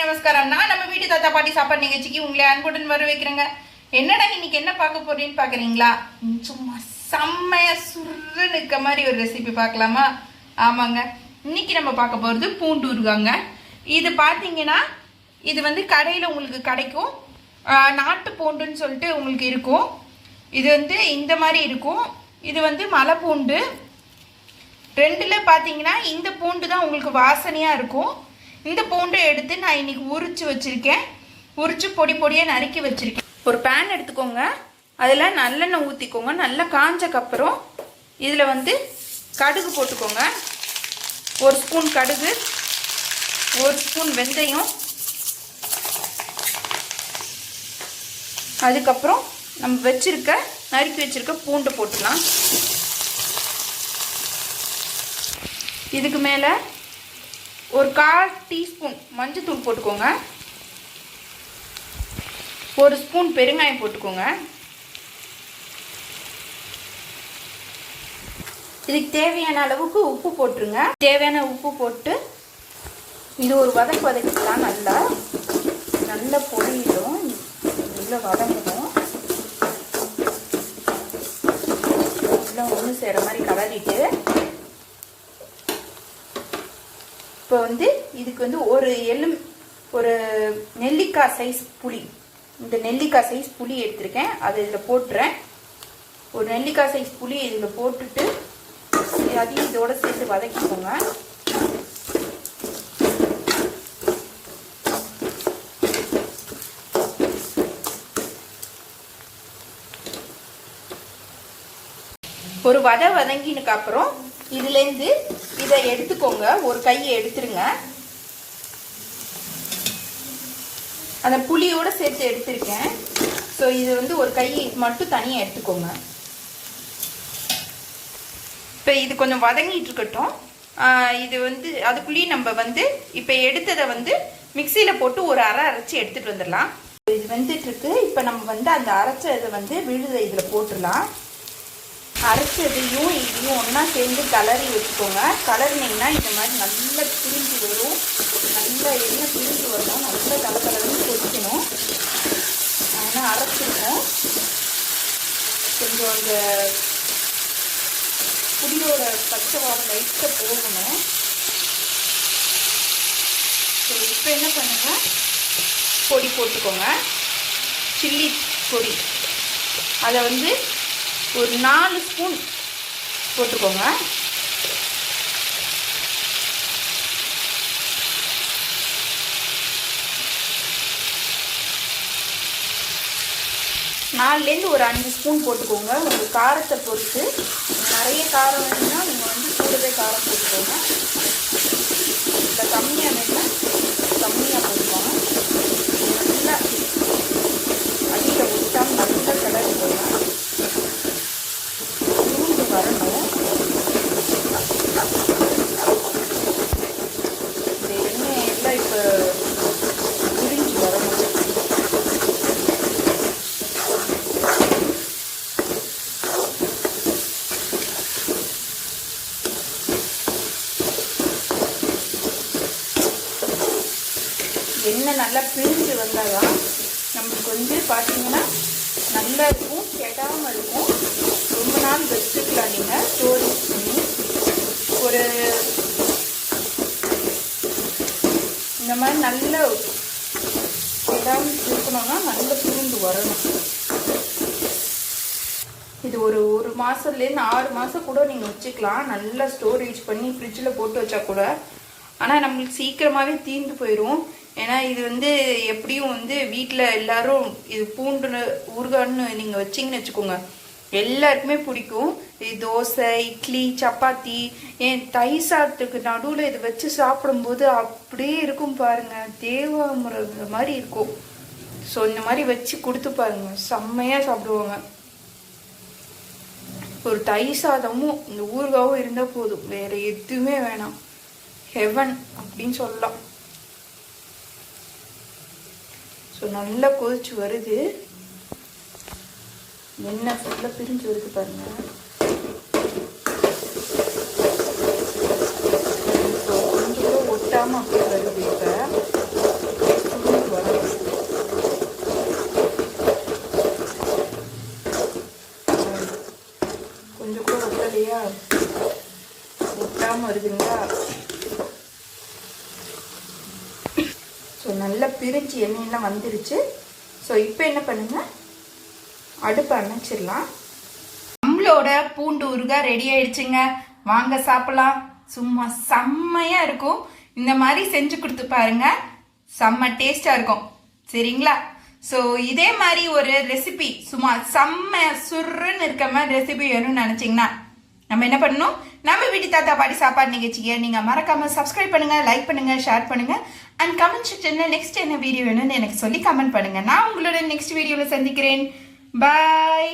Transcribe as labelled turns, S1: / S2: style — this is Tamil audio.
S1: நமஸ்காரம். நான் நம்ம வீட்டு தாத்தா பாட்டி சாப்பாடு நிகழ்ச்சிக்கு உங்களை அன்புடன் வர வைக்கிறேங்க. என்னடா இன்னைக்கு என்ன பார்க்க போறேன்னு பாக்குறீங்களா? சும்மா செம்மையா சுருன்னு இருக்க மாதிரி ஒரு ரெசிபி பார்க்கலாமா? ஆமாங்க, இன்னைக்கு நம்ம பார்க்க போறது பூண்டு ஊறுகாங்க. இது பார்த்தீங்கன்னா இது வந்து கடையில் உங்களுக்கு கிடைக்கும். நாட்டு பூண்டுன்னு சொல்லிட்டு உங்களுக்கு இருக்கும். இது வந்து இந்த மாதிரி இருக்கும். இது வந்து மலை பூண்டு. ரெண்டில் பார்த்தீங்கன்னா இந்த பூண்டு தான் உங்களுக்கு வாசனையாக இருக்கும். இந்த பூண்டை எடுத்து நான் இன்னைக்கு உரிச்சு வச்சுருக்கேன். உரிச்சு பொடி பொடியாக நறுக்கி வச்சுருக்கேன். ஒரு பேன் எடுத்துக்கோங்க. அதில் நல்லெண்ணெய் ஊற்றிக்கோங்க. நல்லா காஞ்சக்கப்புறம் இதில் வந்து கடுகு போட்டுக்கோங்க. ஒரு ஸ்பூன் கடுகு, ஒரு ஸ்பூன் வெந்தயம், அதுக்கப்புறம் நம்ம நறுக்கி வச்சுருக்க பூண்டை போட்டுக்கலாம். இதுக்கு மேலே ஒரு 1/4 டீஸ்பூன் மஞ்சத்தூள் போட்டுக்கோங்க. ஒரு ஸ்பூன் பெருங்காயம் போட்டுக்கோங்க. இதுக்கு தேவையான அளவுக்கு உப்பு போட்டுருங்க. தேவையான உப்பு போட்டு இது ஒரு வதக்கிக்கலாம். நல்லா பொரியிடும், நல்லா வதங்கணும். நல்லா ஒன்று செய்கிற மாதிரி கலரிட்டு இப்போ வந்து இதுக்கு வந்து ஒரு நெல்லிக்காய் சைஸ் புளி, இந்த நெல்லிக்காய் சைஸ் புளி எடுத்திருக்கேன். அதை இதில் போட்டுறேன். ஒரு நெல்லிக்காய் சைஸ் புளி இதில் போட்டுட்டு அதையும் இதோட சேர்த்து வதக்கிக்கோங்க. ஒரு வதங்கினதுக்கு அப்புறம் இதுலேருந்து இதை எடுத்துக்கோங்க. ஒரு கையை எடுத்துருங்க. அந்த புளியோட சேர்த்து எடுத்திருக்கேன். ஸோ இது வந்து ஒரு கை மட்டும் தனியாக எடுத்துக்கோங்க. இப்போ இது கொஞ்சம் வதங்கிட்டு இருக்கட்டும். இது வந்து அதுக்குள்ளேயும் நம்ம வந்து இப்போ எடுத்ததை வந்து மிக்சியில் போட்டு ஒரு அரைச்சி எடுத்துகிட்டு வந்துடலாம். இது வந்துட்டுருக்கு. இப்போ நம்ம வந்து அந்த அரைச்ச இதை வந்து இதில் போட்டுடலாம். அரைச்சதையும் இதையும் ஒன்றா சேர்ந்து கலரி வச்சுக்கோங்க. கலரினீங்கன்னா இந்த மாதிரி நல்லா பிரிஞ்சு வரும். நல்லா எண்ணெய் பிரிஞ்சு வரணும். நல்லா கலர்னு கொதிக்கணும். ஆனால் அரைச்சிருக்கோம். கொஞ்சம் அந்த புளியோட பச்சை வாடை லைட்டாக போகணும். சரி, இப்போ என்ன பண்ணுங்க, பொடி போட்டுக்கோங்க. சில்லி பொடி அதை வந்து ஒரு 4 ஸ்பூன் போட்டுக்கோங்க. நாலுலேருந்து ஒரு 5 ஸ்பூன் போட்டுக்கோங்க. உங்கள் காரத்தை பொறுத்து. நிறைய காரம் வேணும்னா நீங்கள் வந்து கூடவே காரம் போட்டுக்கோங்க. இல்லை கம்மியாக வேணும்னா கம்மியாக போட்டுக்கோங்க. நல்லா அடியில் ஊற்றாமல் நல்லா கிளறி போடுங்க. வரணும். இந்த எண்ணெய் எல்லாம் இப்போ உறிஞ்சி வரணும். எண்ணெய் நல்லா பிரிஞ்சு வந்தால் தான் நம்மளுக்கு வந்து பார்த்தீங்கன்னா நல்லா இருக்கும், கெடாமல் இருக்கும். ரொம்ப நாள் வச்சுக்கலாம். நீங்கள் ஸ்டோரேஜ் பண்ணி ஒரு இந்த மாதிரி நல்ல கெடாமல் இருக்கணும்னா நல்ல புரிந்து வரணும். இது ஒரு மாதத்துலேருந்து 6 மாதம் கூட நீங்கள் வச்சுக்கலாம். நல்லா ஸ்டோரேஜ் பண்ணி ஃப்ரிட்ஜில் போட்டு வச்சா கூட. ஆனால் நம்மளுக்கு சீக்கிரமாகவே தீர்ந்து போயிடும். ஏன்னா இது வந்து எப்படியும் வந்து வீட்டில் எல்லாரும் இது பூண்டு ஊறுகான்னு நீங்கள் வச்சிங்கன்னு வச்சுக்கோங்க, எல்லாருக்குமே பிடிக்கும். இது தோசை, இட்லி, சப்பாத்தி, ஏன் தயிர் சாதத்துக்கு நடுவில் இது வச்சு சாப்பிடும்போது அப்படியே இருக்கும் பாருங்கள். தேவாமிர்த மாதிரி இருக்கும். ஸோ இந்த மாதிரி வச்சு கொடுத்து பாருங்க, செம்மையாக சாப்பிடுவாங்க. ஒரு தயிர் சாதமும் இந்த ஊறுகாவும் இருந்தால் போதும், வேறு எதுவுமே வேணாம். ஹெவன் அப்படின்னு சொல்லலாம். ஸோ நல்லா கொதிச்சு வருது. எண்ணெய் ஃபுல்லாக பிரிஞ்சு வருது பாருங்கள். கொஞ்சம் கூட ஒட்டாமல் அப்படியே வருது. இப்போ ஒட்டாமல் வருதுங்களா? ஸோ நல்லா பிரிஞ்சு எண்ணெயெல்லாம் வந்துருச்சு. ஸோ இப்போ என்ன பண்ணுங்க, அடுப்பை அணைச்சிடலாம். நம்மளோட பூண்டு ஊறுகாய் ரெடி ஆயிடுச்சுங்க. வாங்க சாப்பிடலாம். சும்மா செம்மையா இருக்கும். இந்த மாதிரி செஞ்சு கொடுத்து பாருங்க, செம்ம டேஸ்டா இருக்கும். சரிங்களா? ஸோ இதே மாதிரி ஒரு ரெசிபி சும்மா செம்ம சுருன்னு இருக்க மாதிரி ரெசிபி வேணும்னு நினைச்சீங்கன்னா நம்ம என்ன பண்ணணும், நம்ம வீட்டு தாத்தா பாட்டி சாப்பாடு நிகழ்ச்சியை நீங்க மறக்காம சப்ஸ்கிரைப் பண்ணுங்க, லைக் பண்ணுங்க, ஷேர் பண்ணுங்க அண்ட் கமெண்ட் செக்ஷன்ல நெக்ஸ்ட் என்ன வீடியோ வேணும்னு எனக்கு சொல்லி கமெண்ட் பண்ணுங்க. நான் உங்களோட நெக்ஸ்ட் வீடியோவில் சந்திக்கிறேன். பாய்.